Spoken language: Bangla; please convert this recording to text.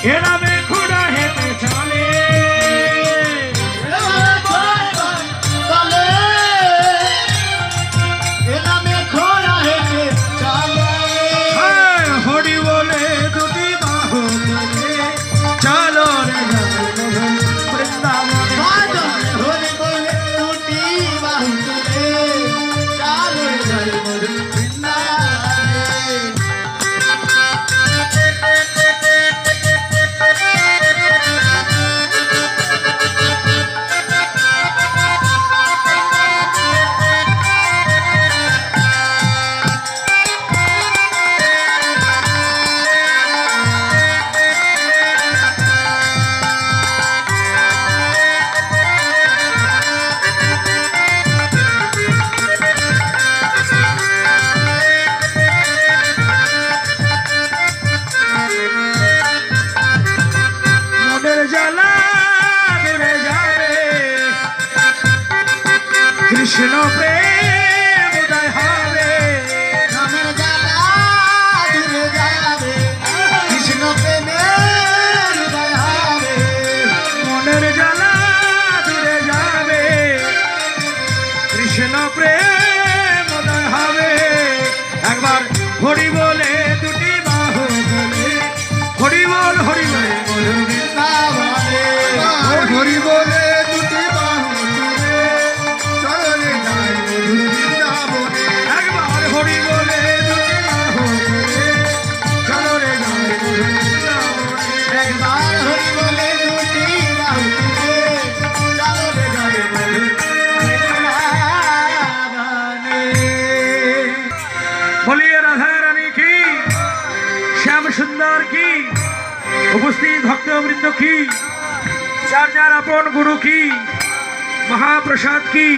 এরা বেখুড়া হেঁটে চলে হরি বলে দুটি বাহু তুলে চলো রে বৃন্দাবনে হরি বলে দুটি বাহু তুলে চলো রে কৃষ্ণ প্রেম উদয় হবে নামের জ্বালা দূরে যাবে কৃষ্ণ প্রেমে হৃদয় হবে মনের জ্বালা দূরে যাবে কৃষ্ণ প্রেম উদয় হবে একবার হরি বলে দুটি বাহু তুলে হরি বল হরি বলে বৃন্দাবনে হরি বলে দুটি বাহু তুলে চলো রে যাই বৃন্দাবনে একবার হরি বলে দুটি বাহু তুলে চলো রে যাই বৃন্দাবনে একবার হরি বলে দুটি বাহু তুলে চলো রে যাই বৃন্দাবনে বলিয়ে রাধা রানী কি শ্যাম সুন্দর কি উপস্থিত ভক্তবৃন্দ কি চার চার আপন গুরু কি महाप्रसाद की।